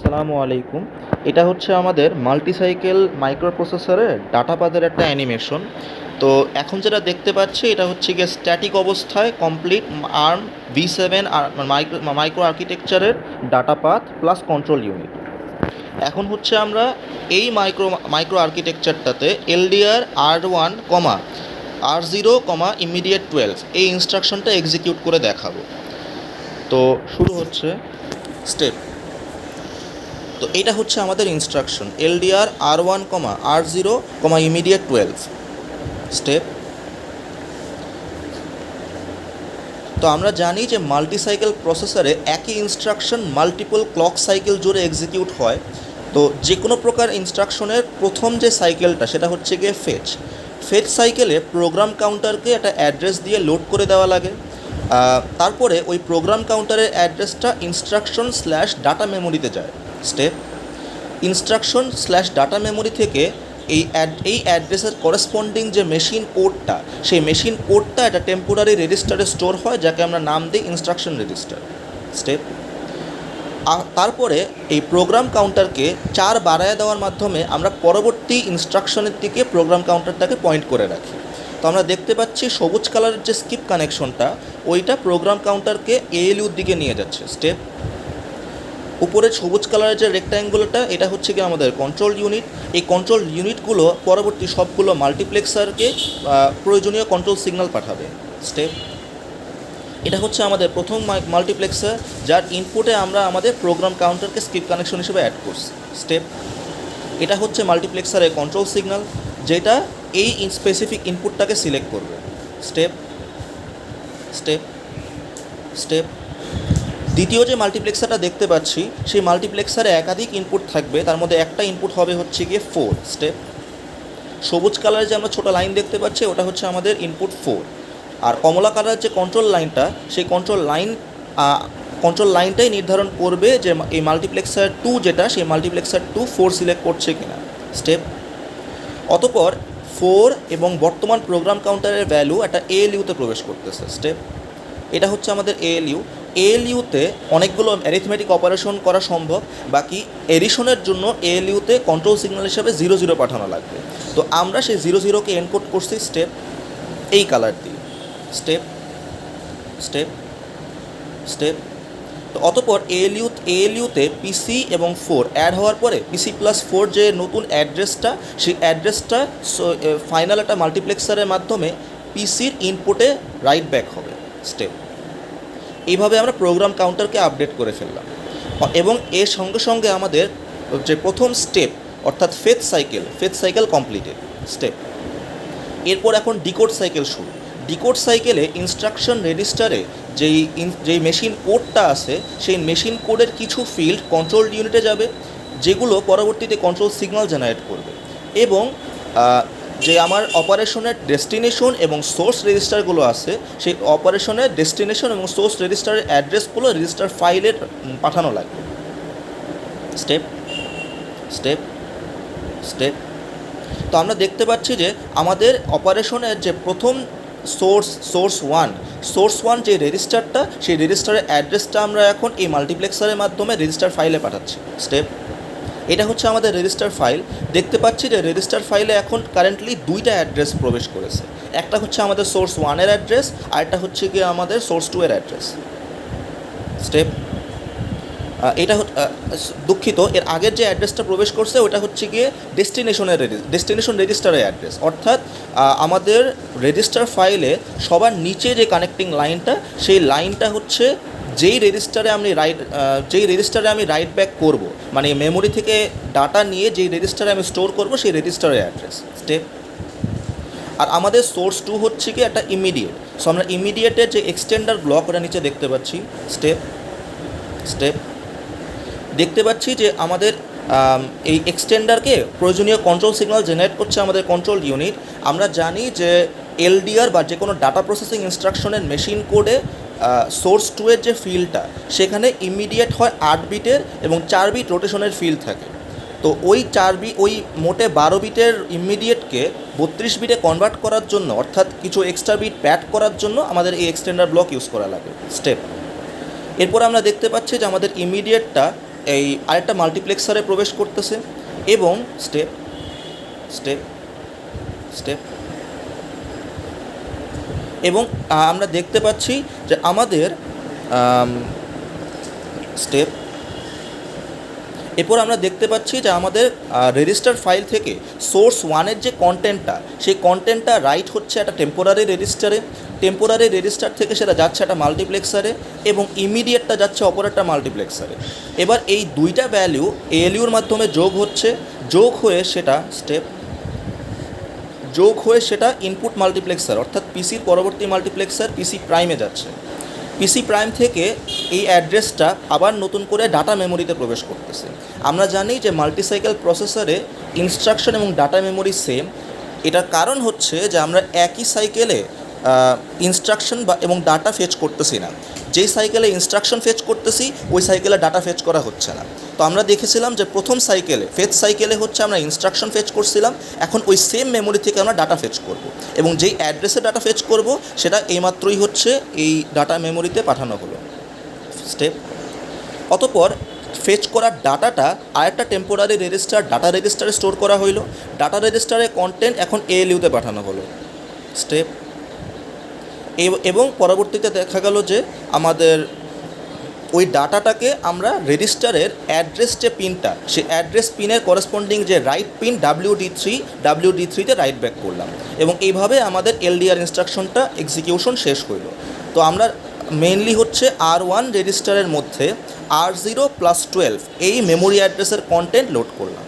আসসালামু আলাইকুম। এটা হচ্ছে আমাদের মাল্টিসাইকেল মাইক্রোপ্রসেসরের ডাটা পাথের একটা অ্যানিমেশন। তো এখন যেটা দেখতে পাচ্ছি এটা হচ্ছে গিয়ে স্ট্যাটিক অবস্থায় কমপ্লিট আর্ম V7 আর মাইক্রো আর্কিটেকচারের data path plus control unit. এখন হচ্ছে আমরা এই micro আর্কিটেকচারটাতে LDR R1, R0, immediate 12 এই ইনস্ট্রাকশনটা এক্সিকিউট করে দেখাবো। তো শুরু হচ্ছে স্টেপ। তো এটা হচ্ছে আমাদের instruction LDR R1, R0, immediate 12 step. তো আমরা জানি যে মাল্টিসাইকেল প্রসেসরে একই ইনস্ট্রাকশন মাল্টিপল ক্লক সাইকেল জুড়ে এক্সিকিউট হয়। তো যে কোনো প্রকার ইনস্ট্রাকশনের প্রথম যে সাইকেলটা সেটা হচ্ছে গিয়ে ফেচ সাইকেলে প্রোগ্রাম কাউন্টারকে একটা অ্যাড্রেস দিয়ে লোড করে দেওয়া লাগে। তারপরে ওই প্রোগ্রাম কাউন্টারের অ্যাড্রেসটা ইনস্ট্রাকশন/ডাটা মেমোরিতে যায়। স্টেপ। ইনস্ট্রাকশন/ডাটা মেমোরি থেকে এই অ্যাড্রেসের করেসপন্ডিং যে মেশিন কোডটা, সেই মেশিন কোডটা একটা টেম্পোরারি রেজিস্টারে স্টোর হয়, যাকে আমরা নাম দিই ইনস্ট্রাকশন রেজিস্টার। স্টেপ। তারপরে এই প্রোগ্রাম কাউন্টারকে 4 বাড়ায় দেওয়ার মাধ্যমে আমরা পরবর্তী ইনস্ট্রাকশনের দিকে প্রোগ্রাম কাউন্টারটাকে পয়েন্ট করে রাখি। তো আমরা দেখতে পাচ্ছি সবুজ কালারের যে স্কিপ কানেকশনটা, ওইটা প্রোগ্রাম কাউন্টারকে ALUর দিকে নিয়ে যাচ্ছে। স্টেপ। উপরে সবুজ কালারের যে রেক্ট্যাঙ্গুলারটা, এটা হচ্ছে কি আমাদের কন্ট্রোল ইউনিট। এই কন্ট্রোল ইউনিটগুলো পরবর্তী সবগুলো মাল্টিপ্লেক্সারকে প্রয়োজনীয় কন্ট্রোল সিগন্যাল পাঠাবে। স্টেপ। এটা হচ্ছে আমাদের প্রথম মাল্টিপ্লেক্সার, যার ইনপুটে আমরা আমাদের প্রোগ্রাম কাউন্টারকে স্কিপ কানেকশন হিসেবে অ্যাড করছি। স্টেপ। এটা হচ্ছে মাল্টিপ্লেক্সারের কন্ট্রোল সিগন্যাল, যেটা এই স্পেসিফিক ইনপুটটাকে সিলেক্ট করবে। Step step step. দ্বিতীয় যে মাল্টিপ্লেক্সারটা দেখতে পাচ্ছি, সেই মাল্টিপ্লেক্সারে একাধিক ইনপুট থাকবে, তার মধ্যে একটা ইনপুট হবে হচ্ছে গিয়ে 4। স্টেপ। সবুজ কালারের যে আমরা ছোটো লাইন দেখতে পাচ্ছি, ওটা হচ্ছে আমাদের ইনপুট 4। আর কমলা কালারের যে কন্ট্রোল লাইনটা, সেই কন্ট্রোল লাইনটাই নির্ধারণ করবে যে এই মাল্টিপ্লেক্সার 2 যেটা, সেই মাল্টিপ্লেক্সার 2 4 সিলেক্ট করছে কিনা। স্টেপ। অতপর 4 এবং বর্তমান প্রোগ্রাম কাউন্টারের ভ্যালু একটা ALUতে প্রবেশ করতেছে। স্টেপ। এটা হচ্ছে আমাদের ALUতে অনেকগুলো অ্যারিথমেটিক অপারেশন করা সম্ভব, বাকি এডিশনের জন্য ALUতে কন্ট্রোল সিগন্যাল হিসাবে 0 0 পাঠানো লাগবে। তো আমরা সেই 0 0কে এনকোড করছি স্টেপ এই কালার দিয়ে। Step step step. তো অতপর ALUতে PC এবং 4 অ্যাড হওয়ার পরে PC+4 যে নতুন অ্যাড্রেসটা, সেই অ্যাড্রেসটা ফাইনাল একটা মাল্টিপ্লেক্সারের মাধ্যমে PCর ইনপুটে রাইট ব্যাক হবে। স্টেপ। এইভাবে আমরা প্রোগ্রাম কাউন্টারকে আপডেট করে ফেললাম, এবং এর সঙ্গে সঙ্গে আমাদের যে প্রথম স্টেপ অর্থাৎ ফেচ সাইকেল কমপ্লিটেড। স্টেপ। এরপর এখন ডিকোড সাইকেল শুরু। ডিকোড সাইকেলে ইনস্ট্রাকশন রেজিস্টারে যেই মেশিন কোডটা আছে, সেই মেশিন কোডের কিছু ফিল্ড কন্ট্রোল ইউনিটে যাবে, যেগুলো পরবর্তীতে কন্ট্রোল সিগন্যাল জেনারেট করবে, এবং যে আমার অপারেশনের ডেস্টিনেশন এবং সোর্স রেজিস্টারগুলো আছে, সেই অপারেশনের ডেস্টিনেশন এবং সোর্স রেজিস্টারের অ্যাড্রেসগুলো রেজিস্টার ফাইলে পাঠানো লাগবে। Step step step. তো আমরা দেখতে পাচ্ছি যে আমাদের অপারেশনের যে প্রথম সোর্স ওয়ান যে রেজিস্টারটা, সেই রেজিস্টারের অ্যাড্রেসটা আমরা এখন এই মাল্টিপ্লেক্সারের মাধ্যমে রেজিস্টার ফাইলে পাঠাচ্ছি। স্টেপ। এটা হচ্ছে আমাদের রেজিস্টার ফাইল। দেখতে পাচ্ছি যে রেজিস্টার ফাইলে এখন কারেন্টলি 2টা অ্যাড্রেস প্রবেশ করেছে। একটা হচ্ছে আমাদের সোর্স 1-এর অ্যাড্রেস, আর একটা হচ্ছে গিয়ে আমাদের সোর্স 2-এর অ্যাড্রেস। স্টেপ। এটা দুঃখিত, এর আগের যে অ্যাড্রেসটা প্রবেশ করছে ওটা হচ্ছে গিয়ে ডেস্টিনেশন রেজিস্টারের অ্যাড্রেস, অর্থাৎ আমাদের রেজিস্টার ফাইলে সবার নিচে যে কানেক্টিং লাইনটা, সেই লাইনটা হচ্ছে যেই রেজিস্টারে আমি রাইট ব্যাক করব, মানে মেমোরি থেকে ডাটা নিয়ে যেই রেজিস্টারে আমি স্টোর করব, সেই রেজিস্টারের অ্যাড্রেস। স্টেপ। আর আমাদের সোর্স 2 হচ্ছে কি একটা ইমিডিয়েট, সো আমরা ইমিডিয়েটের যে এক্সটেন্ডার ব্লক ওটা নিচে দেখতে পাচ্ছি। Step step. দেখতে পাচ্ছি যে আমাদের এই এক্সটেন্ডারকে প্রয়োজনীয় কন্ট্রোল সিগন্যাল জেনারেট করছে আমাদের কন্ট্রোল ইউনিট। আমরা জানি যে LDR বা যে কোনো ডাটা প্রসেসিং ইনস্ট্রাকশনের মেশিন কোডে সোর্স 2-এর যে ফিল্ডটা, সেখানে ইমিডিয়েট হয় 8 বিটের এবং 4 বিট রোটেশনের ফিল্ড থাকে। তো ওই মোটে 12 বিটের ইমিডিয়েটকে 32 বিটে কনভার্ট করার জন্য, অর্থাৎ কিছু এক্সট্রা বিট প্যাড করার জন্য আমাদের এই এক্সটেন্ডার ব্লক ইউজ করা লাগে। স্টেপ। এরপর আমরা দেখতে পাচ্ছি যে আমাদের ইমিডিয়েটটা এই আরেকটা মাল্টিপ্লেক্সারে প্রবেশ করতেছে এবং স্টেপ স্টেপ স্টেপ এবং আমরা দেখতে পাচ্ছি যে আমাদের স্টেপ এরপর আমরা দেখতে পাচ্ছি যে আমাদের রেজিস্টার ফাইল থেকে সোর্স ওয়ানের যে কন্টেন্টটা সেই কন্টেন্টটা রাইট হচ্ছে একটা টেম্পোরারি রেজিস্টার থেকে সেটা যাচ্ছে একটা মাল্টিপ্লেক্সারে এবং ইমিডিয়েটটা যাচ্ছে অপর একটা মাল্টিপ্লেক্সারে। এবার এই দুইটা ভ্যালু এএলইউর মাধ্যমে যোগ হয়ে সেটা ইনপুট মাল্টিপ্লেক্সার অর্থাৎ পিসির পরবর্তী মাল্টিপ্লেক্সার পিসি প্রাইমে যাচ্ছে। পিসি প্রাইম থেকে এই অ্যাড্রেসটা আবার নতুন করে ডাটা মেমোরিতে প্রবেশ করতেছে। আমরা জানি যে মাল্টিসাইকেল প্রসেসরে ইনস্ট্রাকশন এবং ডাটা মেমোরি সেম। এটার কারণ হচ্ছে যে আমরা একই সাইকেলে ইনস্ট্রাকশন এবং ডাটা ফেচ করতেছি না। যেই সাইকেলে ইনস্ট্রাকশন ফেচ করতেছি ওই সাইকেলে ডাটা ফেচ করা হচ্ছে না। তো আমরা দেখেছিলাম যে প্রথম ফেচ সাইকেলে হচ্ছে আমরা ইনস্ট্রাকশন ফেচ করছিলাম, এখন ওই সেম মেমোরি থেকে আমরা ডাটা ফেচ করব এবং যেই অ্যাড্রেসে ডাটা ফেচ করব সেটা এইমাত্রই হচ্ছে এই ডাটা মেমোরিতে পাঠানো হলো স্টেপ। অতঃপর ফেচ করার ডাটাটা আরেকটা টেম্পোরারি ডাটা রেজিস্টারে স্টোর করা হইলো। ডাটা রেজিস্টারের কন্টেন্ট এখন এএলইউতে পাঠানো হলো স্টেপ। এবং পরবর্তীতে দেখা গেল যে আমাদের ওই ডাটাটাকে আমরা রেজিস্টারের অ্যাড্রেস যে পিনটা সেই অ্যাড্রেস পিনের করেসপন্ডিং যে রাইট পিন WD3তে রাইট ব্যাক করলাম এবং এইভাবে আমাদের এলডিআর ইনস্ট্রাকশনটা এক্সিকিউশন শেষ হইল। তো আমরা মেইনলি হচ্ছে R1 রেজিস্টারের মধ্যে R0+12 এই মেমোরি অ্যাড্রেসের কন্টেন্ট লোড করলাম।